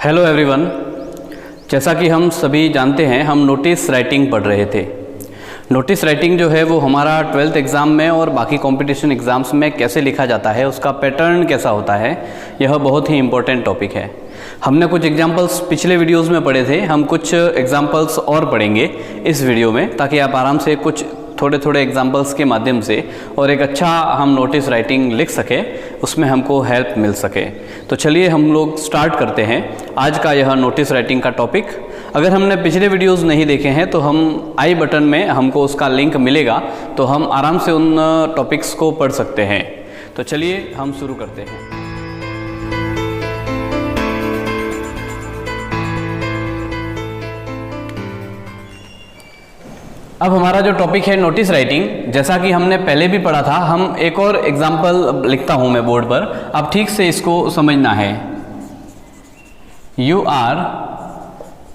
Hello everyone. जैसा कि हम सभी जानते हैं, हम नोटिस राइटिंग पढ़ रहे थे। नोटिस राइटिंग जो है वो हमारा 12th एग्ज़ाम में और बाकी कंपटीशन एग्ज़ाम्स में कैसे लिखा जाता है, उसका पैटर्न कैसा होता है, यह बहुत ही इम्पोर्टेंट टॉपिक है। हमने कुछ एग्जाम्पल्स पिछले वीडियोस में पढ़े थे, हम कुछ एग्जाम्पल्स और पढ़ेंगे इस वीडियो में, ताकि आप आराम से कुछ थोड़े एग्जाम्पल्स के माध्यम से और एक अच्छा हम नोटिस राइटिंग लिख सके, उसमें हमको हेल्प मिल सके। तो चलिए हम लोग स्टार्ट करते हैं आज का यह नोटिस राइटिंग का टॉपिक। अगर हमने पिछले वीडियोस नहीं देखे हैं तो हम आई बटन में हमको उसका लिंक मिलेगा, तो हम आराम से उन टॉपिक्स को पढ़ सकते हैं। तो चलिए हम शुरू करते हैं। अब हमारा जो टॉपिक है नोटिस राइटिंग, जैसा कि हमने पहले भी पढ़ा था, हम एक और एग्जाम्पल लिखता हूं मैं बोर्ड पर, आप ठीक से इसको समझना है। You are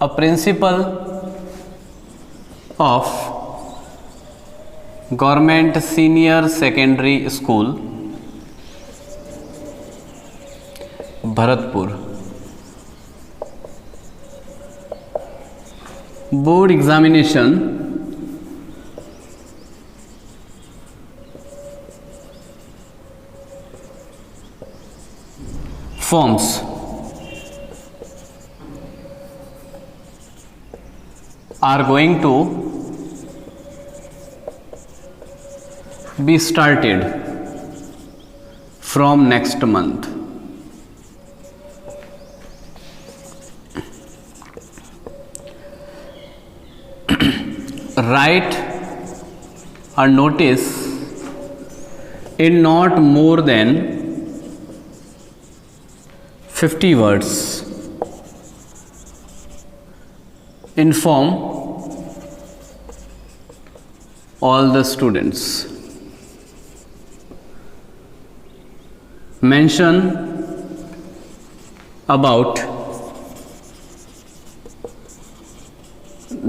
a principal of government senior secondary school Bharatpur. Board examination forms are going to be started from next month. Write a notice in not more than 50 words. Inform all the students. Mention about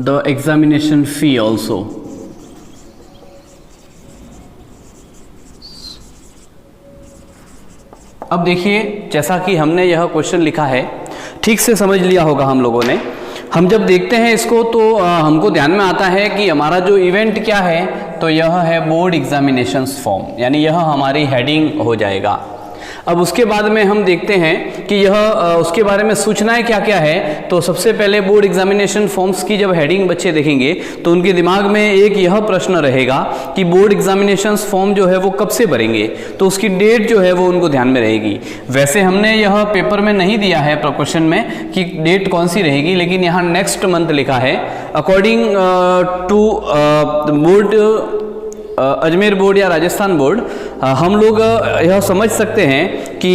the examination fee also. अब देखिए, जैसा कि हमने यह question लिखा है, ठीक से समझ लिया होगा हम लोगों ने। हम जब देखते हैं इसको तो हमको ध्यान में आता है कि हमारा जो इवेंट क्या है, तो यह है बोर्ड एग्जामिनेशंस फॉर्म, यानी यह हमारी हेडिंग हो जाएगा। अब उसके बाद में हम देखते हैं कि यह उसके बारे में सूचनाएं क्या क्या है। तो सबसे पहले बोर्ड एग्जामिनेशन फॉर्म्स की जब हेडिंग बच्चे देखेंगे तो उनके दिमाग में एक यह प्रश्न रहेगा कि बोर्ड एग्जामिनेशन फॉर्म जो है वो कब से भरेंगे, तो उसकी डेट जो है वो उनको ध्यान में रहेगी। वैसे हमने यह पेपर में नहीं दिया है क्वेश्चन में कि डेट कौन सी रहेगी, लेकिन यहाँ नेक्स्ट मंथ लिखा है। According to board Ajmer board या राजस्थान बोर्ड, हम लोग यह समझ सकते हैं कि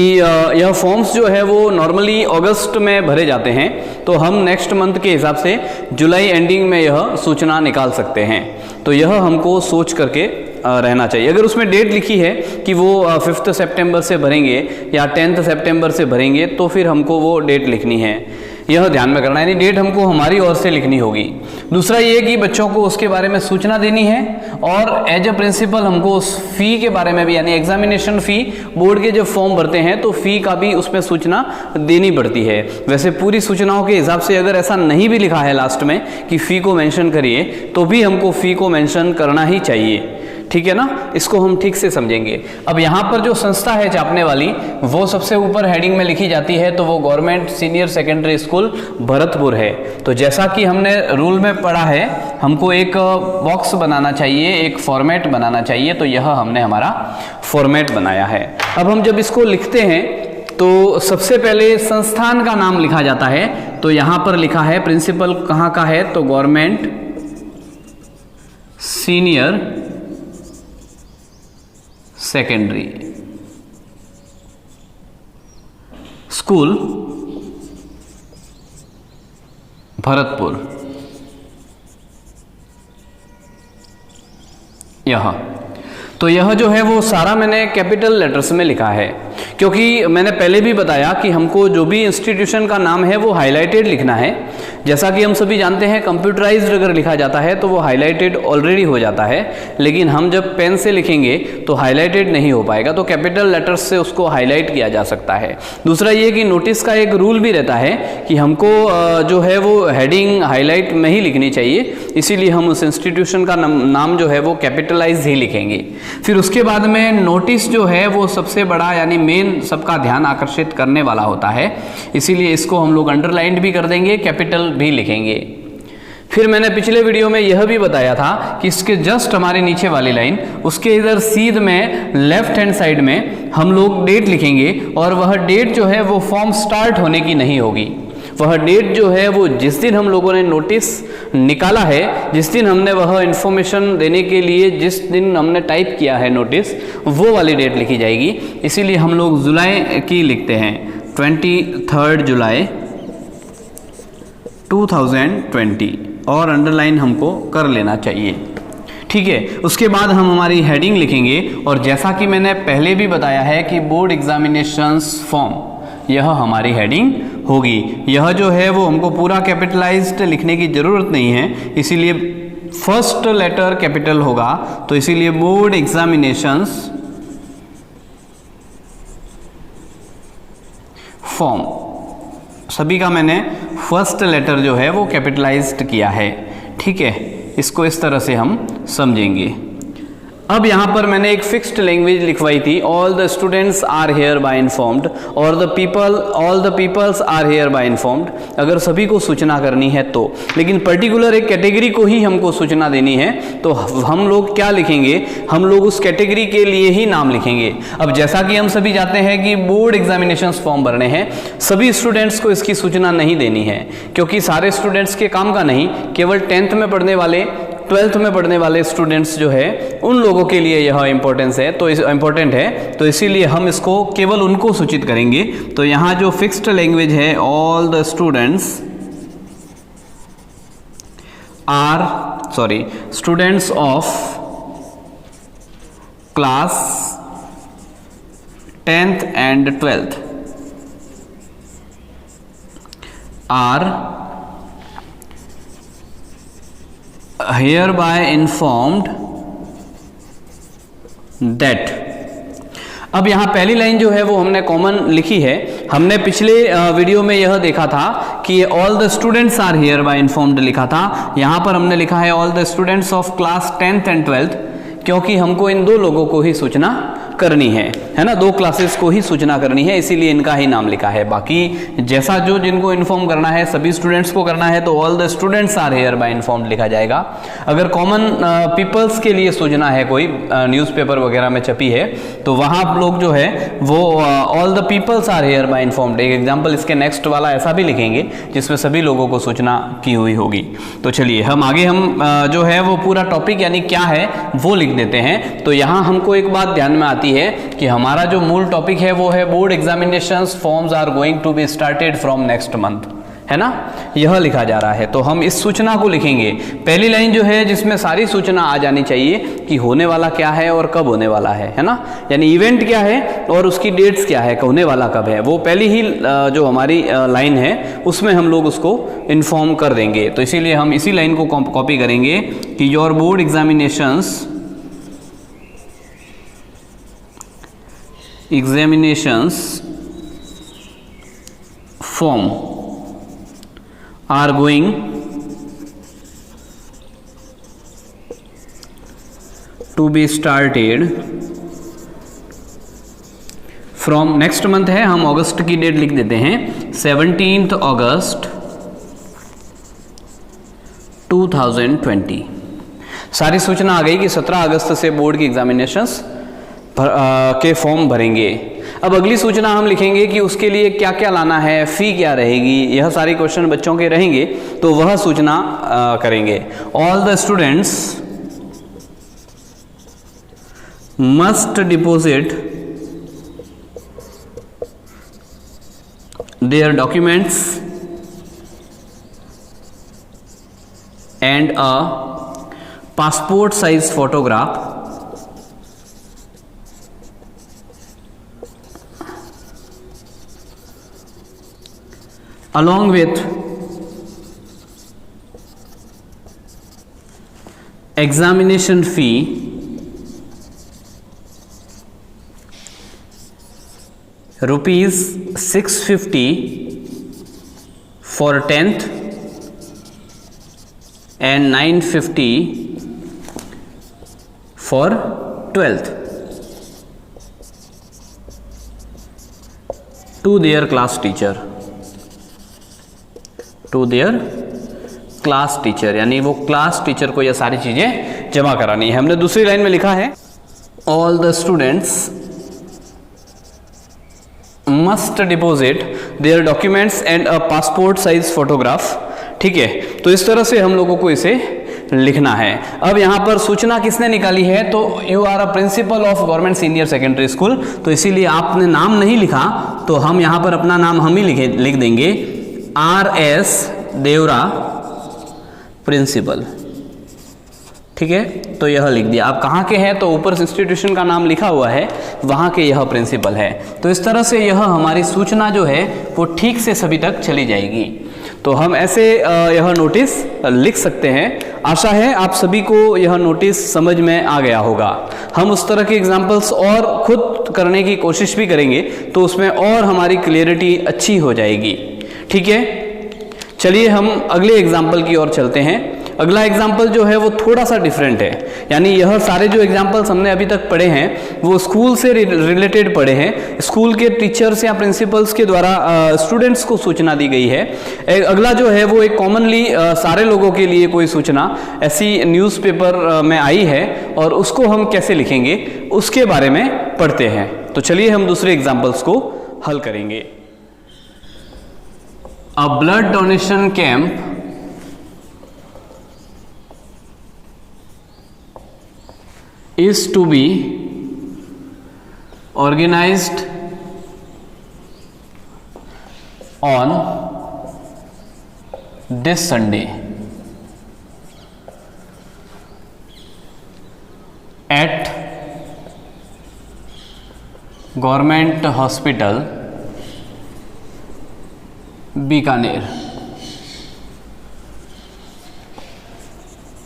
यह फॉर्म्स जो है वो नॉर्मली अगस्त में भरे जाते हैं, तो हम नेक्स्ट मंथ के हिसाब से जुलाई एंडिंग में यह सूचना निकाल सकते हैं। तो यह हमको सोच करके रहना चाहिए। अगर उसमें डेट लिखी है कि वो 5 सितंबर से भरेंगे या 10 सितंबर से भरेंगे, तो फिर हमको वो डेट लिखनी है, यह ध्यान में करना है, यानी डेट हमको हमारी ओर से लिखनी होगी। दूसरा ये कि बच्चों को उसके बारे में सूचना देनी है, और एज अ प्रिंसिपल हमको उस फी के बारे में भी, यानी एग्जामिनेशन फी, बोर्ड के जब फॉर्म भरते हैं तो फी का भी उसमें सूचना देनी पड़ती है। वैसे पूरी सूचनाओं के हिसाब से अगर ऐसा नहीं भी लिखा है लास्ट में कि फी को मेंशन करिए, तो भी हमको फी को मेंशन करना ही चाहिए, ठीक है ना। इसको हम ठीक से समझेंगे। अब यहाँ पर जो संस्था है छापने वाली, वो सबसे ऊपर हेडिंग में लिखी जाती है, तो वो government senior secondary school Bharatpur है। तो जैसा कि हमने रूल में पढ़ा है, हमको एक बॉक्स बनाना चाहिए, एक फॉर्मेट बनाना चाहिए, तो यह हमने हमारा फॉर्मेट बनाया है। अब हम जब इसको लिखते हैं तो सबसे पहले संस्थान का नाम लिखा जाता है। तो यहाँ पर लिखा है प्रिंसिपल कहाँ का है, तो government senior secondary school Bharatpur, यह। तो यह जो है वो सारा मैंने कैपिटल लेटर्स में लिखा है। क्योंकि मैंने पहले भी बताया कि हमको जो भी इंस्टीट्यूशन का नाम है वो हाईलाइटेड लिखना है। जैसा कि हम सभी जानते हैं कंप्यूटराइज्ड अगर लिखा जाता है तो वो हाईलाइटेड ऑलरेडी हो जाता है, लेकिन हम जब पेन से लिखेंगे तो हाईलाइटेड नहीं हो पाएगा, तो कैपिटल लेटर्स से उसको हाईलाइट किया जा सकता है। दूसरा ये कि नोटिस का एक रूल भी रहता है कि हमको जो है वो हेडिंग हाईलाइट में ही लिखनी चाहिए, इसीलिए हम उस इंस्टीट्यूशन का नाम जो है वो कैपिटलाइज ही लिखेंगे। फिर उसके बाद में नोटिस जो है वो सबसे बड़ा यानी मेन सबका ध्यान आकर्षित करने वाला होता है, इसीलिए इसको हम लोग अंडरलाइंड भी कर देंगे, कैपिटल भी लिखेंगे। फिर मैंने पिछले वीडियो में यह भी बताया था कि इसके जस्ट हमारे नीचे वाली लाइन, उसके इधर सीध में लेफ्ट हैंड साइड में हम लोग डेट लिखेंगे, और वह डेट जो है वो फॉर्म स्टार्ट होने की नहीं होगी। वह डेट जो है वो जिस दिन हम लोगों ने नोटिस निकाला है, जिस दिन हमने वह इंफॉर्मेशन देने के लिए जिस दिन हमने टाइप किया है नोटिस, वो वाली डेट लिखी जाएगी। इसीलिए हम लोग जुलाई की लिखते हैं, 23 जुलाई 2020, और अंडरलाइन हमको कर लेना चाहिए। ठीक है, उसके बाद हम हमारी हेडिंग लिखेंगे, और जैसा कि मैंने पहले भी बताया है कि बोर्ड एग्जामिनेशंस फॉर्म, यह हमारी हेडिंग होगी। यह जो है वो हमको पूरा कैपिटलाइज्ड लिखने की ज़रूरत नहीं है, इसीलिए फर्स्ट लेटर कैपिटल होगा, तो इसीलिए बोर्ड एग्जामिनेशंस फॉर्म सभी का मैंने फर्स्ट लेटर जो है वो कैपिटलाइज्ड किया है। ठीक है, इसको इस तरह से हम समझेंगे। अब यहाँ पर मैंने एक फिक्स्ड लैंग्वेज लिखवाई थी, all the students are hereby informed, और the people, all the peoples are hereby informed, अगर सभी को सूचना करनी है तो। लेकिन पर्टिकुलर एक कैटेगरी को ही हमको सूचना देनी है, तो हम लोग क्या लिखेंगे, हम लोग उस कैटेगरी के लिए ही नाम लिखेंगे। अब जैसा कि हम सभी जानते हैं कि बोर्ड एग्जामिनेशंस फॉर्म भरने हैं, सभी स्टूडेंट्स को इसकी सूचना नहीं देनी है, क्योंकि सारे स्टूडेंट्स के काम का नहीं, केवल 10th में पढ़ने वाले, 12th में पढ़ने वाले स्टूडेंट्स जो है उन लोगों के लिए यह इम्पोर्टेंट है, तो इसीलिए हम इसको केवल उनको सूचित करेंगे। तो यहाँ जो फिक्स्ड लैंग्वेज है, all the students students of class 10th and 12th are hereby informed that। अब यहाँ पहली लाइन जो है वो हमने कॉमन लिखी है। हमने पिछले वीडियो में यह देखा था कि all the students are hereby informed लिखा था, यहाँ पर हमने लिखा है all the students of class 10th and 12th, क्योंकि हमको इन दो लोगों को ही सूचना करनी है ना, दो क्लासेस को ही सूचना करनी है, इसीलिए इनका ही नाम लिखा है। बाकी जैसा जो जिनको इन्फॉर्म करना है, सभी स्टूडेंट्स को करना है, तो all the students are hereby informed लिखा जाएगा। अगर कॉमन पीपल्स के लिए सूचना है, कोई न्यूज़पेपर वगैरह में छपी है, तो वहाँ आप लोग जो है वो all the peoples are hereby informed, एक एग्जाम्पल इसके नेक्स्ट वाला ऐसा भी लिखेंगे जिसमें सभी लोगों को सूचना की हुई होगी। तो चलिए हम आगे जो है वो पूरा टॉपिक यानी क्या है वो लिख देते हैं। तो यहाँ हमको एक बात ध्यान में आती है कि हमारा जो मूल टॉपिक है वो है board examinations forms are going to be started from next month, है ना, यह लिखा जा रहा है। तो हम इस सूचना को लिखेंगे, पहली लाइन जो है जिसमें सारी सूचना आ जानी चाहिए कि होने वाला क्या है और कब होने वाला है ना, यानी इवेंट क्या है और उसकी डेट्स क्या है, होने वाला कब है, वो पहली ही जो हमारी लाइन है उसमें हम लोग उसको इन्फॉर्म कर देंगे। तो इसीलिए हम इसी लाइन को कॉपी करेंगे कि your board examinations form are going to be started from next month है, हम अगस्त की डेट लिख देते हैं 17th अगस्त 2020। सारी सूचना आ गई कि 17 अगस्त से बोर्ड की एग्जामिनेशंस के फॉर्म भरेंगे। अब अगली सूचना हम लिखेंगे कि उसके लिए क्या क्या लाना है, फी क्या रहेगी, यह सारे क्वेश्चन बच्चों के रहेंगे, तो वह सूचना करेंगे। All the students must deposit their documents and a passport size photograph along with examination fee rupees 650 for 10th and 950 for 12th to their class teacher, यानी वो क्लास टीचर को ये सारी चीजें जमा करानी है। हमने दूसरी लाइन में लिखा है all the students must deposit their documents and a passport size photograph. ठीक है, तो इस तरह से हम लोगों को इसे लिखना है। अब यहाँ पर सूचना किसने निकाली है, तो you are a principal of government senior secondary school, तो इसीलिए आपने नाम नहीं लिखा, तो हम यहाँ पर अपना नाम हम ही लिख देंगे, RS देवरा प्रिंसिपल। ठीक है, तो यह लिख दिया। आप कहाँ के हैं, तो ऊपर इंस्टीट्यूशन का नाम लिखा हुआ है, वहाँ के यह प्रिंसिपल है। तो इस तरह से यह हमारी सूचना जो है वो ठीक से सभी तक चली जाएगी। तो हम ऐसे यह नोटिस लिख सकते हैं। आशा है आप सभी को यह नोटिस समझ में आ गया होगा। हम उस तरह के एग्जाम्पल्स और खुद करने की कोशिश भी करेंगे, तो उसमें और हमारी क्लियरिटी अच्छी हो जाएगी। ठीक है, चलिए हम अगले एग्जाम्पल की ओर चलते हैं। अगला एग्जाम्पल जो है वो थोड़ा सा डिफरेंट है, यानी यह सारे जो एग्जाम्पल्स हमने अभी तक पढ़े हैं वो स्कूल से रिलेटेड पढ़े हैं। स्कूल के टीचर्स या प्रिंसिपल्स के द्वारा स्टूडेंट्स को सूचना दी गई है। अगला जो है वो एक कॉमनली सारे लोगों के लिए कोई सूचना ऐसी न्यूज़पेपर में आई है, और उसको हम कैसे लिखेंगे उसके बारे में पढ़ते हैं। तो चलिए हम दूसरे एग्जाम्पल्स को हल करेंगे। अ blood donation camp is to be organized on this Sunday at Government Hospital, Bikaner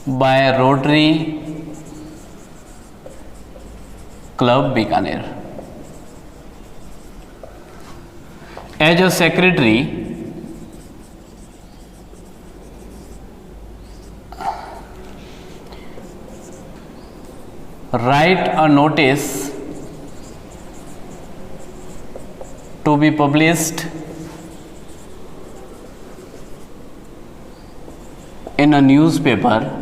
by Rotary Club Bikaner. As a secretary, write a notice to be published in a newspaper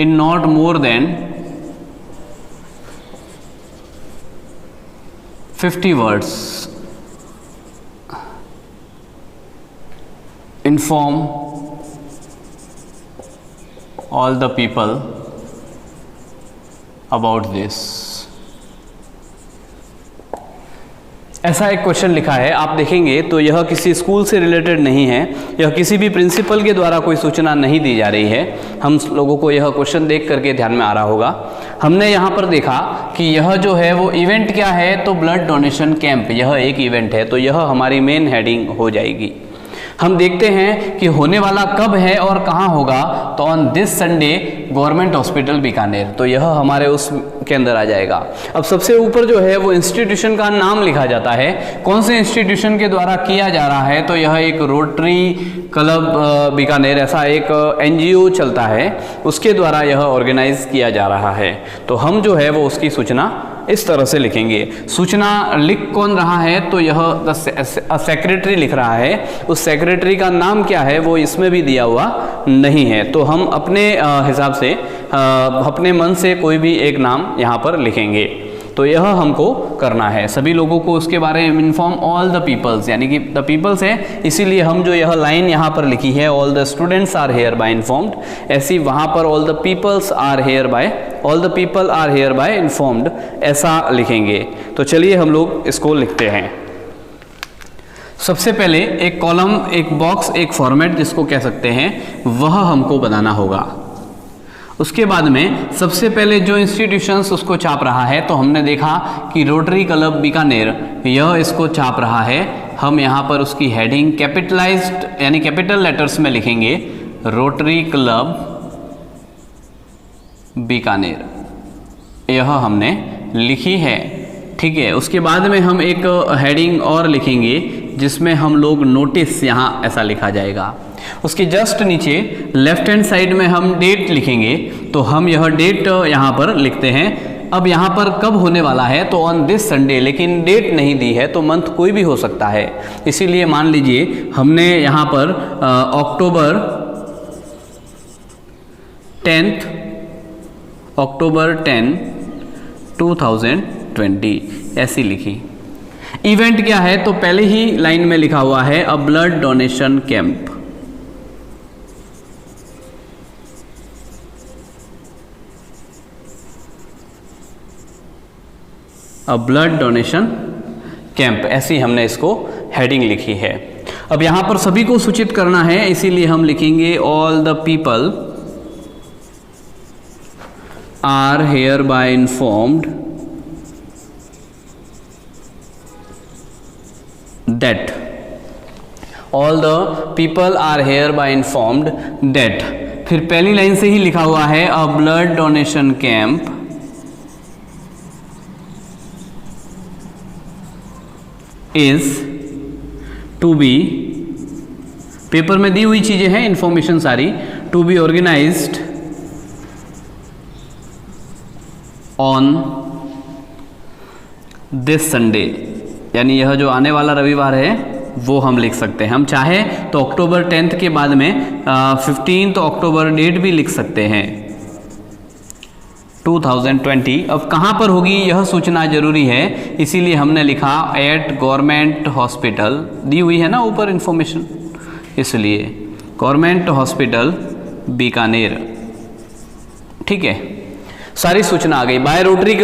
in not more than 50 words. Inform all the people about this. ऐसा एक question लिखा है, आप देखेंगे तो यह किसी school से रिलेटेड नहीं है, यह किसी भी प्रिंसिपल के द्वारा कोई सूचना नहीं दी जा रही है। हम लोगों को यह क्वेश्चन देख करके ध्यान में आ रहा होगा। हमने यहाँ पर देखा कि यह जो है वो इवेंट क्या है, तो ब्लड डोनेशन कैंप, यह एक इवेंट है, तो यह हमारी मेन हेडिंग हो जाएगी। हम देखते हैं कि होने वाला कब है और कहाँ होगा, तो on this Sunday government hospital Bikaner, तो यह हमारे उस के अंदर आ जाएगा। अब सबसे ऊपर जो है वो इंस्टीट्यूशन का नाम लिखा जाता है, कौन से इंस्टीट्यूशन के द्वारा किया जा रहा है, तो यह एक रोटरी क्लब बीकानेर, ऐसा एक NGO चलता है, उसके द्वारा यह ऑर्गेनाइज किया जा रहा है। तो हम जो है वो उसकी सूचना इस तरह से लिखेंगे। सूचना लिख कौन रहा है, तो यह सेक्रेटरी लिख रहा है। उस सेक्रेटरी का नाम क्या है वो इसमें भी दिया हुआ नहीं है, तो हम अपने हिसाब से अपने मन से कोई भी एक नाम यहाँ पर लिखेंगे। तो यह हमको करना है, सभी लोगों को उसके बारे में इन्फॉर्म ऑल द पीपल्स, यानी कि द पीपल्स है, इसीलिए हम जो यह लाइन यहाँ पर लिखी है all the students are hereby informed, ऐसी वहाँ पर all the peoples are hereby, all the people are hereby informed, ऐसा लिखेंगे। तो चलिए हम लोग इसको लिखते हैं। सबसे पहले एक कॉलम, एक बॉक्स, एक फॉर्मेट जिसको कह सकते हैं, वह हमको बनाना होगा। उसके बाद में सबसे पहले जो इंस्टीट्यूशंस उसको छाप रहा है, तो हमने देखा कि रोटरी क्लब बीकानेर यह इसको छाप रहा है। हम यहाँ पर उसकी हेडिंग कैपिटलाइज्ड यानी कैपिटल लेटर्स में लिखेंगे, रोटरी क्लब बीकानेर, यह हमने लिखी है। ठीक है, उसके बाद में हम एक हेडिंग और लिखेंगे जिसमें हम लोग नोटिस, यहाँ ऐसा लिखा जाएगा। उसके जस्ट नीचे लेफ्ट हैंड साइड में हम डेट लिखेंगे, तो हम यह डेट यहाँ पर लिखते हैं। अब यहाँ पर कब होने वाला है, तो ऑन दिस संडे, लेकिन डेट नहीं दी है, तो मंथ कोई भी हो सकता है। इसीलिए मान लीजिए हमने यहाँ पर अक्टूबर 10 2020 ऐसी लिखी। इवेंट क्या है, तो पहले ही लाइन में लिखा हुआ है a blood donation camp. A blood donation camp, ऐसी हमने इसको हेडिंग लिखी है। अब यहां पर सभी को सूचित करना है, इसीलिए हम लिखेंगे all the people are hereby informed that, all the people are hereby informed that. फिर पहली लाइन से ही लिखा हुआ है a blood donation camp is to be, paper में दी हुई चीजें हैं, इंफॉर्मेशन सारी, to be organised on this Sunday, यानी यह जो आने वाला रविवार है वो हम लिख सकते हैं। हम चाहे तो अक्टूबर 10 के बाद में 15 अक्टूबर डेट भी लिख सकते हैं 2020। अब कहाँ पर होगी यह सूचना जरूरी है, इसीलिए हमने लिखा एट गवर्नमेंट हॉस्पिटल, दी हुई है ना ऊपर इंफॉर्मेशन, इसलिए गवर्नमेंट हॉस्पिटल बीकानेर। ठीक है, सारी सूचना आ गई। बाय रोटरी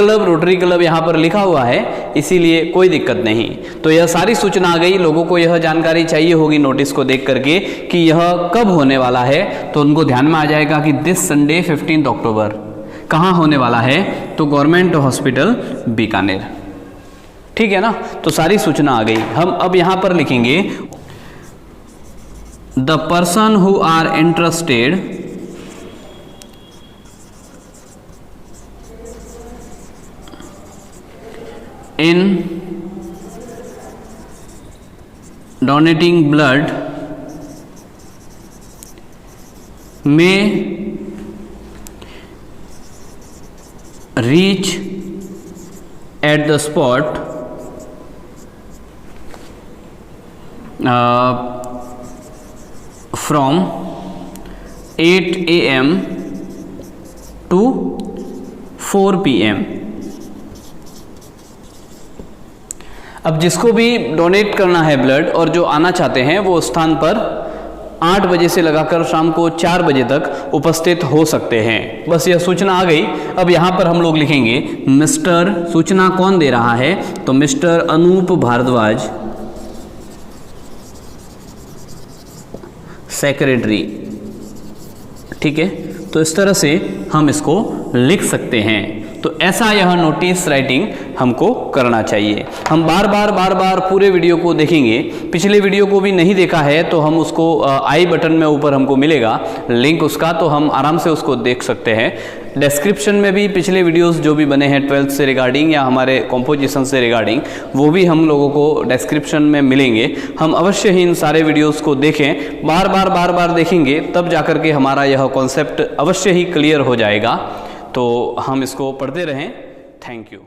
क्लब यहाँ पर लिखा हुआ है, इसीलिए कोई दिक्कत नहीं। तो यह सारी सूचना आ गई। लोगों को यह जानकारी चाहिए होगी नोटिस को देख करके कि यह कब होने वाला है, तो उनको ध्यान में आ जाएगा कि दिस संडे 15 अक्टूबर कहाँ होने वाला है, तो गवर्नमेंट हॉस्पिटल बीकानेर। ठीक है ना, तो सारी सूचना आ गई। हम अब यहाँ पर लिखेंगे the person who are interested in donating blood may reach at the spot from 8 AM to 4 PM। अब जिसको भी डोनेट करना है ब्लड और जो आना चाहते हैं वो स्थान पर 8 बजे से लगाकर शाम को 4 बजे तक उपस्थित हो सकते हैं। बस यह सूचना आ गई। अब यहाँ पर हम लोग लिखेंगे मिस्टर, सूचना कौन दे रहा है, तो मिस्टर अनूप भारद्वाज, सेक्रेटरी। ठीक है, तो इस तरह से हम इसको लिख सकते हैं। तो ऐसा यह नोटिस राइटिंग हमको करना चाहिए। हम बार बार पूरे वीडियो को देखेंगे। पिछले वीडियो को भी नहीं देखा है तो हम उसको आई बटन में ऊपर हमको मिलेगा लिंक उसका, तो हम आराम से उसको देख सकते हैं। डिस्क्रिप्शन में भी पिछले वीडियोस जो भी बने हैं 12th से रिगार्डिंग या हमारे कॉम्पोजिशन से रिगार्डिंग, वो भी हम लोगों को डिस्क्रिप्शन में मिलेंगे। हम अवश्य ही इन सारे वीडियोस को देखें, बार बार देखेंगे, तब जाकर के हमारा यह कॉन्सेप्ट अवश्य ही क्लियर हो जाएगा। तो हम इसको पढ़ते रहें। Thank you.